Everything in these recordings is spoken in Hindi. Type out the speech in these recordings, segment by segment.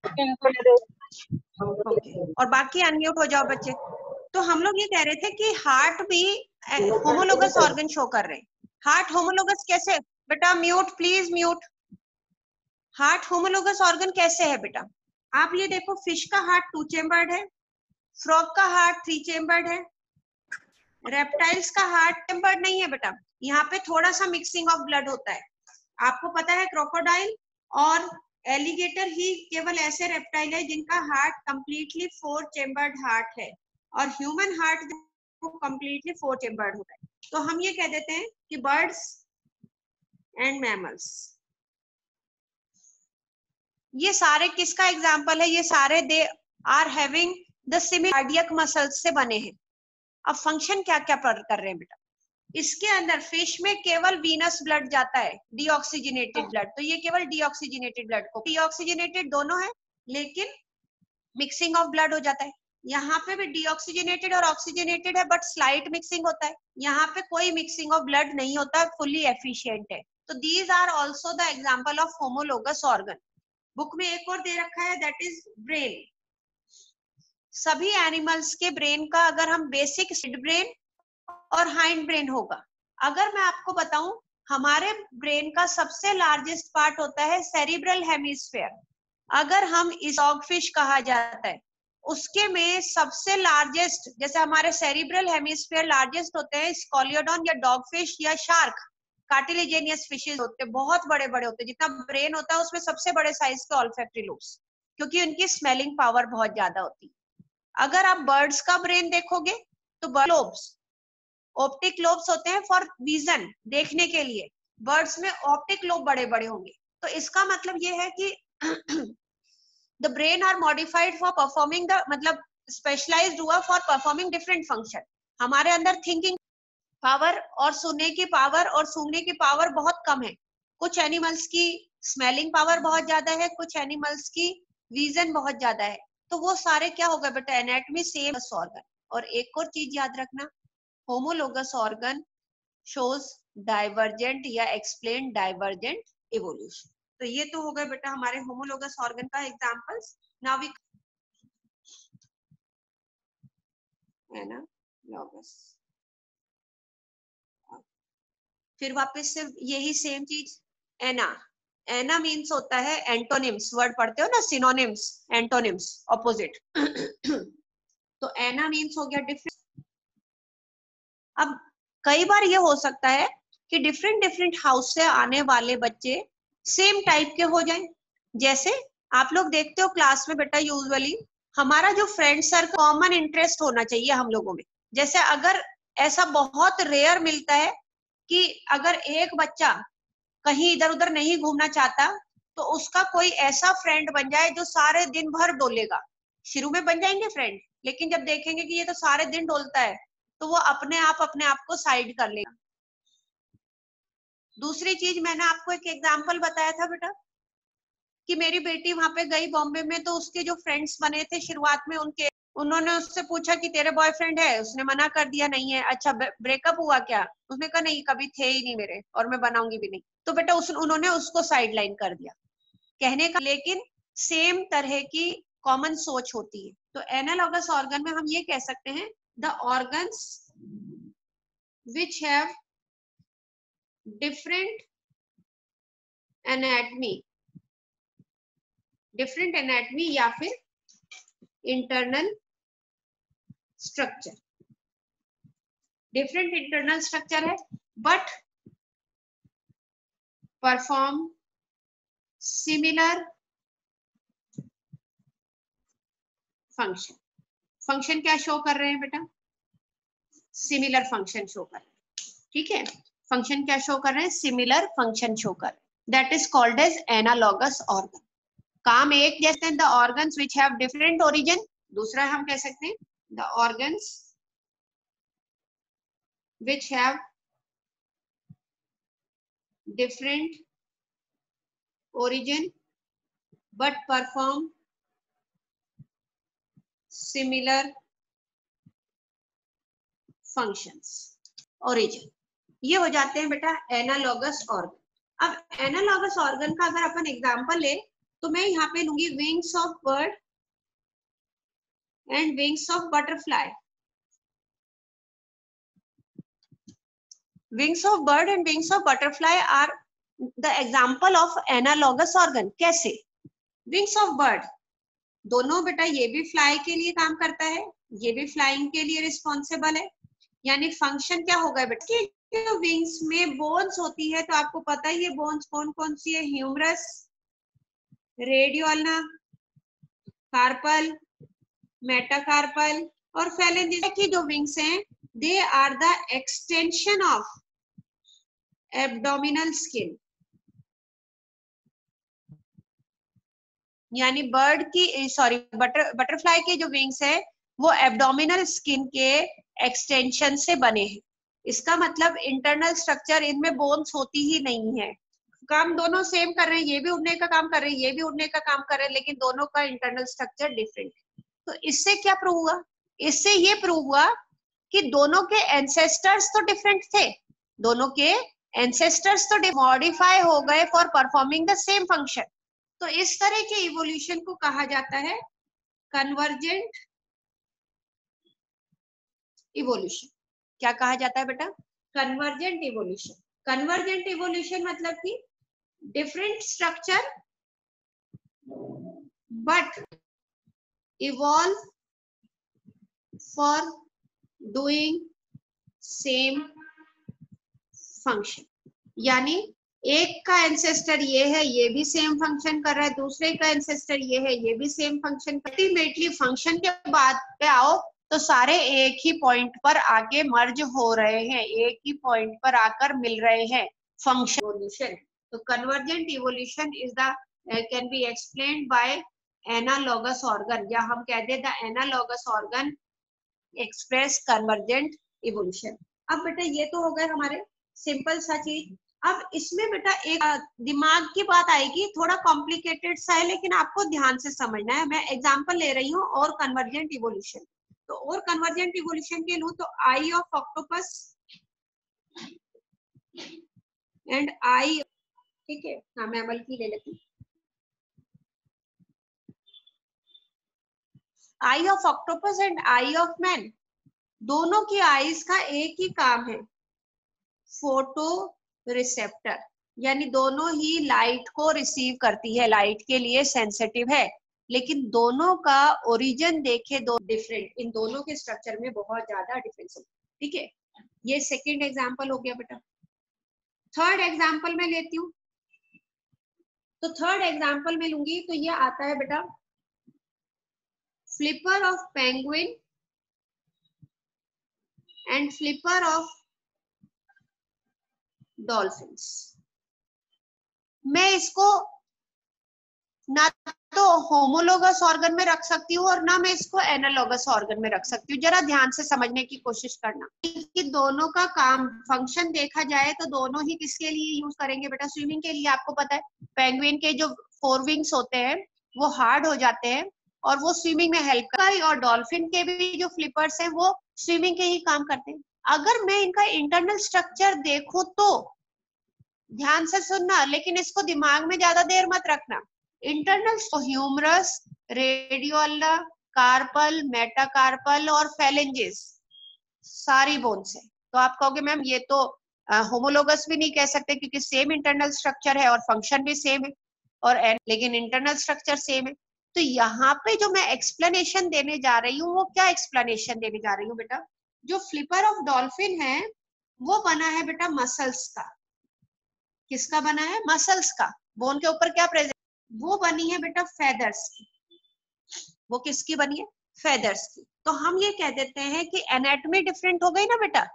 ओके, और बाकी अनम्यूट हो जाओ बच्चे। तो हम लोग ये कह रहे थे कि हार्ट भी होमोलोगस ऑर्गन शो कर रहे हैं। हार्ट होमोलोगस कैसे? बेटा mute, please mute. Heart homologous organ कैसे है बेटा? आप ये देखो, फिश का हार्ट 2 चेम्बर्ड है, फ्रॉग का हार्ट 3 चेम्बर्ड है, रेप्टाइल्स का हार्ट चेम्बर्ड नहीं है बेटा, यहाँ पे थोड़ा सा मिक्सिंग ऑफ ब्लड होता है। आपको पता है क्रोकोडाइल और एलिगेटर ही केवल ऐसे रेप्टाइल है जिनका हार्ट कंप्लीटली 4 चेम्बर्ड हार्ट है, और ह्यूमन हार्ट कंप्लीटली 4 चेम्बर्ड होता है। तो हम ये कह देते हैं कि बर्ड्स एंड मैमल्स, ये सारे किसका एग्जाम्पल है? ये सारे they are having the similar cardiac muscles से बने हैं। अब फंक्शन क्या क्या कर रहे हैं बेटा? इसके अंदर फिश में केवल वीनस ब्लड जाता है, डीऑक्सीजनेटेड ब्लड, तो ये केवल डीऑक्सीजनेटेड ब्लड को, डीऑक्सीजनेटेड दोनों है लेकिन मिक्सिंग ऑफ ब्लड हो जाता है। यहाँ पे भी डीऑक्सीजनेटेड और ऑक्सीजनेटेड है बट स्लाइट मिक्सिंग होता है, यहाँ पे कोई मिक्सिंग ऑफ ब्लड नहीं होता, फुली एफिशिएंट है। तो these are also the example of homologous organ. Book में एक और दे रखा है, दैट इज ब्रेन। सभी एनिमल्स के ब्रेन का अगर हम बेसिक सिड ब्रेन और हाइंड ब्रेन होगा। अगर मैं आपको बताऊं, हमारे ब्रेन का सबसे लार्जेस्ट पार्ट होता है सेरिब्रल हेमिस्फीयर। अगर हम इस डॉगफिश कहा जाता है, उसके में सबसे लार्जेस्ट, जैसे हमारे सेरिब्रल हेमिस्फीयर लार्जेस्ट होते हैं स्कॉलियोडॉन या डॉगफिश या शार्क, कार्टिलेजेनियस फिशेज होते हैं, बहुत बड़े बड़े होते हैं, जितना ब्रेन होता है उसमें सबसे बड़े साइज के ऑल्फैक्टरी लोब्स, क्योंकि उनकी स्मेलिंग पावर बहुत ज्यादा होती है। अगर आप बर्ड्स का ब्रेन देखोगे तो बर्ड लोब्स, ऑप्टिक लोब्स होते हैं फॉर विजन, देखने के लिए, बर्ड्स में ऑप्टिक लोब बड़े बड़े होंगे। तो इसका मतलब ये है कि the brain are modified for performing the, मतलब स्पेशलाइज्ड हुआ फॉर परफॉर्मिंग डिफरेंट फंक्शन। हमारे अंदर थिंकिंग पावर और सुनने की पावर और सूंघने की पावर बहुत कम है। कुछ एनिमल्स की स्मेलिंग पावर बहुत ज्यादा है, कुछ एनिमल्स की विजन बहुत ज्यादा है। तो वो सारे क्या होगा बेटा? Anatomy same organ. और एक और चीज याद रखना, होमोलोगस ऑर्गन शोज डाइवर्जेंट या एक्सप्लेन डाइवर्जेंट इवोल्यूशन। तो ये तो हो गए बेटा हमारे होमोलोगस ऑर्गन का एग्जांपल्स। नाउ वी एनालॉगस, फिर वापस से यही सेम चीज, एना। एना मीन्स होता है एंटोनिम्स, वर्ड पढ़ते हो ना, सिनोनिम्स, एंटोनिम्स, ऑपोजिट। तो एना मीन्स हो गया डिफरेंट। अब कई बार ये हो सकता है कि डिफरेंट डिफरेंट हाउस से आने वाले बच्चे सेम टाइप के हो जाएं। जैसे आप लोग देखते हो क्लास में बेटा, यूजुअली हमारा जो फ्रेंड सर्कल, कॉमन इंटरेस्ट होना चाहिए हम लोगों में। जैसे अगर ऐसा बहुत रेयर मिलता है कि अगर एक बच्चा कहीं इधर उधर नहीं घूमना चाहता, तो उसका कोई ऐसा फ्रेंड बन जाए जो सारे दिन भर डोलेगा। शुरू में बन जाएंगे फ्रेंड, लेकिन जब देखेंगे कि ये तो सारे दिन डोलता है, तो वो अपने आप को साइड कर लेगा। दूसरी चीज, मैंने आपको एक एग्जाम्पल बताया था बेटा कि मेरी बेटी वहां पे गई बॉम्बे में, तो उसके जो फ्रेंड्स बने थे शुरुआत में उनके, उन्होंने उससे पूछा कि तेरे बॉयफ्रेंड है? उसने मना कर दिया नहीं है। अच्छा ब्रेकअप हुआ क्या? उसने कहा नहीं, कभी थे ही नहीं मेरे और मैं बनाऊंगी भी नहीं। तो बेटा उन्होंने उसको साइडलाइन कर दिया कहने का, लेकिन सेम तरह की कॉमन सोच होती है। तो एनालॉगस ऑर्गन में हम ये कह सकते हैं, the organs which have different anatomy, different anatomy या फिर internal structure, different internal structure है but perform similar function. Function क्या शो कर रहे हैं बेटा? सिमिलर फंक्शन शो कर रहे हैं, ठीक है। फंक्शन क्या शो कर रहे हैं? सिमिलर फंक्शन शो कर रहे हैं। That is called as analogous organ. काम एक जैसे, the organs which have different origin. दूसरा हम कह सकते हैं the organs which have different origin but perform similar functions. origin ये हो जाते हैं बेटा एनालॉगस ऑर्गन। अब एनालॉगस ऑर्गन का अगर अपन एग्जांपल ले, तो मैं यहाँ पे लूंगी wings of bird and wings of butterfly. Wings of bird and wings of butterfly are the example of analogous organ. कैसे? विंग्स ऑफ बर्ड दोनों बेटा ये भी फ्लाई के लिए काम करता है, ये भी फ्लाइंग के लिए रिस्पॉन्सिबल है। यानी फंक्शन क्या होगा बेटा कि जो विंग्स में बोन्स होती है, तो आपको पता है ये बोन्स कौन कौन सी है, ह्यूमरस, रेडियोल्ना, कार्पल, मेटाकार्पल और फेलेंजिस की जो विंग्स हैं, they are the extension of abdominal skin. यानी बर्ड की सॉरी बटरफ्लाई के जो विंग्स है वो एब्डोमिनल स्किन के एक्सटेंशन से बने हैं। इसका मतलब इंटरनल स्ट्रक्चर इनमें बोन्स होती ही नहीं है। काम दोनों सेम कर रहे हैं, ये भी उड़ने का काम कर रहे हैं, ये भी उड़ने का काम कर रहे हैं, लेकिन दोनों का इंटरनल स्ट्रक्चर डिफरेंट है। तो इससे क्या प्रूव हुआ? इससे ये प्रूव हुआ कि दोनों के एंसेस्टर्स तो डिफरेंट थे, दोनों के एंसेस्टर्स तो मॉडिफाई हो गए for performing the same function. तो इस तरह के इवोल्यूशन को कहा जाता है कन्वर्जेंट इवोल्यूशन। क्या कहा जाता है बेटा? Convergent evolution. कन्वर्जेंट इवोल्यूशन मतलब कि different structure but evolve for doing same function. यानी एक का एंसेस्टर ये है, ये भी सेम फंक्शन कर रहा है, दूसरे का एंसेस्टर ये है, ये भी सेम फंक्शन। अल्टीमेटली फंक्शन के बाद पे आओ तो सारे एक ही पॉइंट पर आके मर्ज हो रहे हैं, एक ही पॉइंट पर आकर मिल रहे हैं, फंक्शन इवोल्यूशन। तो convergent evolution is the can be explained by analogous organ, या हम कह दे the analogous organ express convergent evolution. अब बेटा ये तो हो गए हमारे सिंपल सा चीज। अब इसमें बेटा एक दिमाग की बात आएगी, थोड़ा कॉम्प्लिकेटेड सा है, लेकिन आपको ध्यान से समझना है। मैं एग्जांपल ले रही हूँ और कन्वर्जेंट इवोल्यूशन। तो और कन्वर्जेंट इवोल्यूशन के लूं तो eye of octopus and eye, ठीक है, हाँ मैमल की ले लेती हूँ। Eye of octopus and eye of man, दोनों की आईज का एक ही काम है, फोटो रिसेप्टर। यानी दोनों ही लाइट को रिसीव करती है, लाइट के लिए सेंसिटिव है, लेकिन दोनों का ओरिजिन देखे दो डिफरेंट, इन दोनों के स्ट्रक्चर में बहुत ज्यादा डिफरेंस है। ठीक है, ये सेकंड एग्जांपल हो गया बेटा। थर्ड एग्जांपल में लेती हूँ। तो थर्ड एग्जांपल में लूंगी तो ये आता है बेटा flipper of penguin and flipper of dolphins. मैं इसको ना तो होमोलोगस ऑर्गन में रख सकती हूँ और ना मैं इसको एनालॉगस ऑर्गन में रख सकती हूँ। जरा ध्यान से समझने की कोशिश करना कि दोनों का काम फंक्शन देखा जाए तो दोनों ही किसके लिए यूज करेंगे बेटा? स्विमिंग के लिए। आपको पता है पेंगुइन के जो 4 विंग्स होते हैं वो हार्ड हो जाते हैं और वो स्विमिंग में हेल्प करता है, और डॉल्फिन के भी जो फ्लिपर्स हैं वो स्विमिंग के ही काम करते हैं। अगर मैं इनका इंटरनल स्ट्रक्चर देखूं तो ध्यान से सुनना, लेकिन इसको दिमाग में ज्यादा देर मत रखना। इंटरनल ह्यूमरस, रेडियोला, कार्पल, मेटाकार्पल और फेलेंजिस सारी बोन्स है। तो आप कहोगे मैम ये तो होमोलोगस भी नहीं कह सकते क्योंकि सेम इंटरनल स्ट्रक्चर है और फंक्शन भी सेम है, और लेकिन इंटरनल स्ट्रक्चर सेम है। तो यहाँ पे जो मैं एक्सप्लेनेशन देने जा रही हूँ वो क्या एक्सप्लेनेशन देने जा रही हूँ बेटा? जो फ्लिपर ऑफ डॉल्फिन है वो बना है बेटा मसल्स का। किसका बना है? मसल्स का। बोन के ऊपर क्या प्रेजेंट? वो बनी है बेटा फेदर्स की। वो किसकी बनी है? फेदर्स की। तो हम ये कह देते हैं कि एनाटॉमी डिफरेंट हो गई ना बेटा,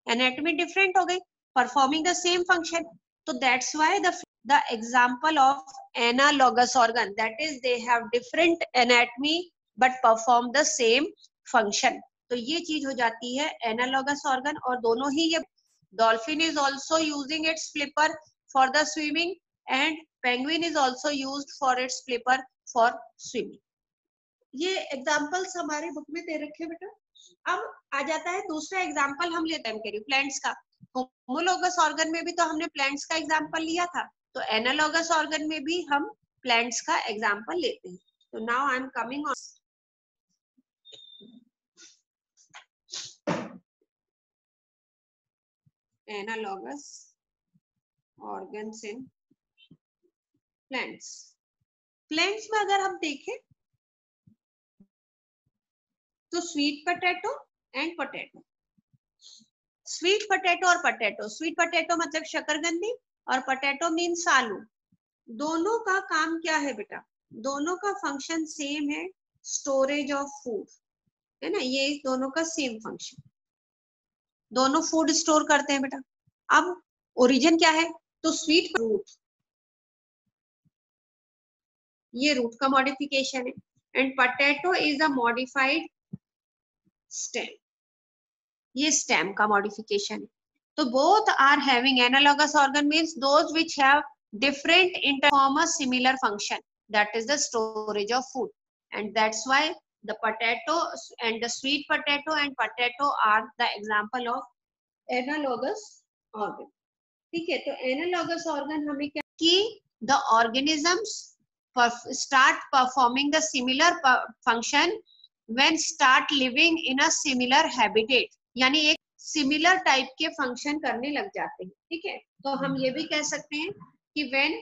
एनाटॉमी डिफरेंट हो गई, परफॉर्मिंग द सेम फंक्शन। तो that's why the example of analogous organ, that is they have different anatomy but perform the same function. तो ये चीज हो जाती है एनालॉगस ऑर्गन। और दोनों ही ये dolphin is also using its flipper for the swimming and penguin is also used for its flipper for swimming. ये एग्जाम्पल्स हमारे बुक में दे रखे बेटा। अब आ जाता है दूसरा एग्जाम्पल हम लेते हैं प्लांट्स का। होमोलोगस ऑर्गन में भी तो हमने प्लांट्स का एग्जाम्पल लिया था, तो एनालॉगस ऑर्गन में भी हम प्लांट्स का एग्जाम्पल लेते हैं। तो now I am coming on analogous organs in plants. Plants में अगर हम देखें तो sweet potato and potato, sweet potato और पोटैटो, स्वीट पोटैटो मतलब शकरकंदी और पोटैटो मीन्स आलू। दोनों का काम क्या है बेटा? दोनों का फंक्शन सेम है, स्टोरेज ऑफ फूड, है ना। ये दोनों का सेम फंक्शन, दोनों फूड स्टोर करते हैं बेटा। अब ओरिजिन क्या है? तो स्वीट रूट, ये रूट का मॉडिफिकेशन है, and potato is a modified stem, ये स्टेम का मॉडिफिकेशन है। तो both are having analogous organ means those which have different interform a similar function, that is the storage of food, and that's why the potato and the sweet potato and potato are the example of analogous organ। ठीक है, तो analogous organ हमें क्या कि the organisms start performing the similar function when start living in a similar habitat, यानी एक सिमिलर टाइप के फंक्शन करने लग जाते हैं। ठीक है, तो हम ये भी कह सकते हैं कि when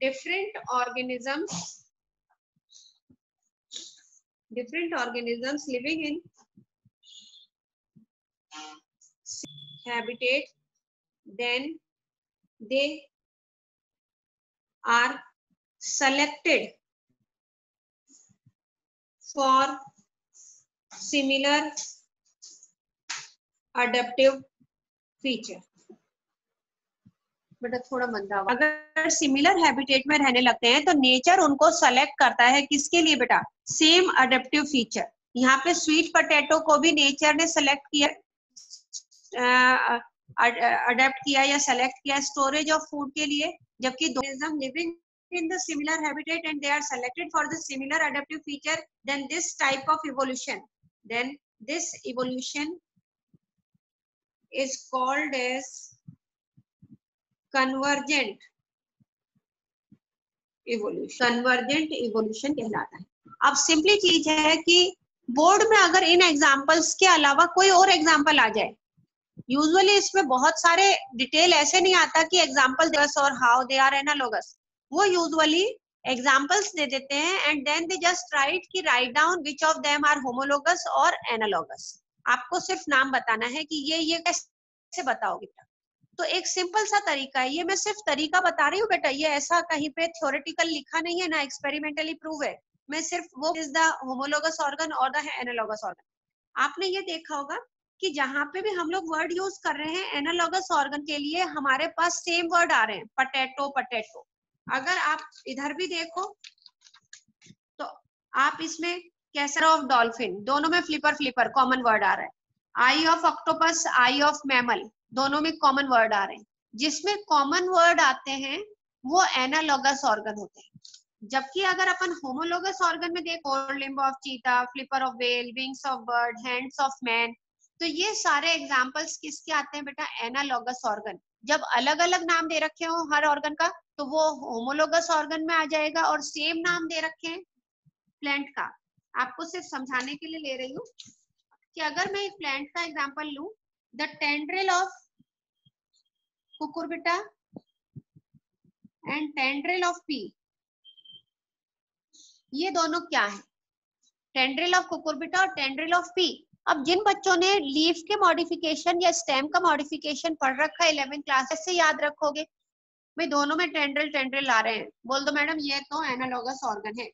different organisms living in habitat, then they are selected for similar adaptive feature। बेटा थोड़ा मंदा हुआ। अगर सिमिलर हैबिटेट में रहने लगते हैं तो नेचर उनको सेलेक्ट करता है किसके लिए बेटा? Same adaptive feature. यहाँ पे स्वीट पोटैटो को भी नेचर ने सेलेक्ट किया, अडेप्ट किया या सेलेक्ट किया स्टोरेज ऑफ फूड के लिए, जबकि organism living in the similar habitat and they are selected for the similar adaptive feature, then this type of evolution, then this evolution is called as convergent evolution, convergent evolution कहलाता है। अब सिंपली चीज है कि बोर्ड में अगर इन एग्जांपल्स के अलावा कोई और एग्जांपल आ जाए, यूजुअली इसमें बहुत सारे डिटेल ऐसे नहीं आता कि एग्जांपल दिस और हाउ दे आर एनालॉगस, वो यूजुअली एग्जांपल्स दे देते हैं and then they just write कि write down which of them are homologous और एनालॉगस। आपको सिर्फ नाम बताना है कि ये कैसे बताओगे। तो एक सिंपल सा तरीका है, ये मैं सिर्फ तरीका बता रही हूँ बेटा, ये ऐसा कहीं पे थ्योरेटिकल लिखा नहीं है ना एक्सपेरिमेंटली प्रूव है, मैं सिर्फ वो इज द होमोलोगस ऑर्गन और द एनालॉगस ऑर्गन। आपने ये देखा होगा कि जहां पे भी हम लोग वर्ड यूज कर रहे हैं एनालॉगस ऑर्गन के लिए हमारे पास सेम वर्ड आ रहे हैं, पोटैटो पोटैटो। अगर आप इधर भी देखो तो आप इसमें कैसर ऑफ डॉल्फिन, दोनों में फ्लिपर फ्लिपर कॉमन वर्ड आ रहा है, eye of octopus, eye of mammal, दोनों में कॉमन वर्ड आ रहे हैं। जिसमें कॉमन वर्ड आते हैं वो एनालॉगस ऑर्गन होते हैं। जबकि अगर अपन होमोलोगस ऑर्गन में देखो, लिम्ब ऑफ चीता, flipper of whale, wings of bird, hands of man, तो ये सारे एग्जांपल्स किसके आते हैं बेटा? Analogous organ. जब अलग अलग नाम दे रखे हो हर ऑर्गन का तो वो होमोलोगस ऑर्गन में आ जाएगा, और सेम नाम दे रखे हैं प्लांट का, आपको सिर्फ समझाने के लिए ले रही हूँ कि अगर मैं एक प्लांट का एग्जांपल लूं, the tendril of Cucurbita and tendril of P, ये दोनों क्या है? टेंड्रिल ऑफ कुकुरबिटा और टेंड्रिल ऑफ पी। अब जिन बच्चों ने लीफ के मॉडिफिकेशन या स्टेम का मॉडिफिकेशन पढ़ रखा है 11th क्लास से याद रखोगे, भाई दोनों में टेंड्रिल टेंड्रिल आ रहे हैं, बोल दो मैडम ये तो एनालॉगस ऑर्गन है,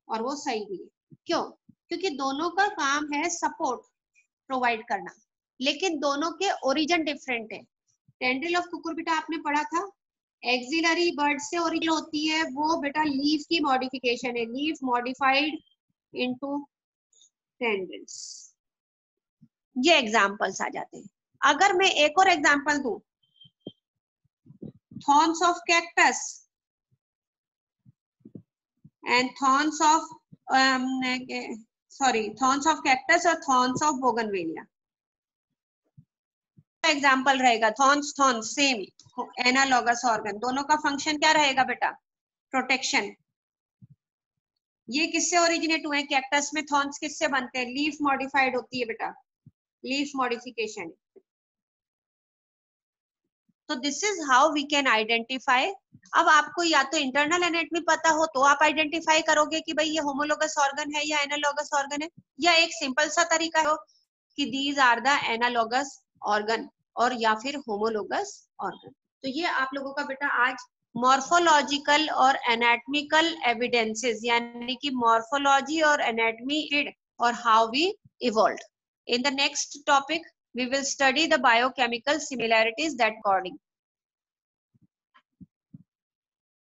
और वो सही भी है। क्यों? क्योंकि दोनों का काम है सपोर्ट प्रोवाइड करना, लेकिन दोनों के ओरिजिन डिफरेंट है। टेंड्रिल ऑफ कुकुरबिटा आपने पढ़ा था, एक्सिलरी बर्ड से ओरिजिन होती है, वो बेटा लीफ की मॉडिफिकेशन है, लीफ मॉडिफाइड इनटू टेंड्रिल्स। ये एग्जांपल्स आ जाते हैं। अगर मैं एक और एग्जांपल दूं, thorns of cactus and thorns of thorns of cactus और थॉर्न्स ऑफ बोगनवेलिया। एग्जाम्पल रहेगा thorns thorns same analogous organ, दोनों का फंक्शन क्या रहेगा बेटा? प्रोटेक्शन। ये किससे ओरिजिनेट हुए? कैक्टस में थॉर्न्स किससे बनते हैं? लीफ मॉडिफाइड होती है बेटा, लीफ मॉडिफिकेशन। तो this is how we can identify. अब आपको या तो इंटरनल एनाटॉमी पता हो तो आप आइडेंटिफाई करोगे कि भाई ये होमोलोगस ऑर्गन है या एनालॉगस ऑर्गन है, या एक सिंपल सा तरीका हो कि these are the analogous organ और या फिर होमोलोगस ऑर्गन। तो ये आप लोगों का बेटा आज मॉर्फोलॉजिकल और एनाटॉमिकल एविडेंसेस यानी कि मॉर्फोलॉजी और एनाटॉमी और how we evolved. In the next topic we will study the biochemical similarities that according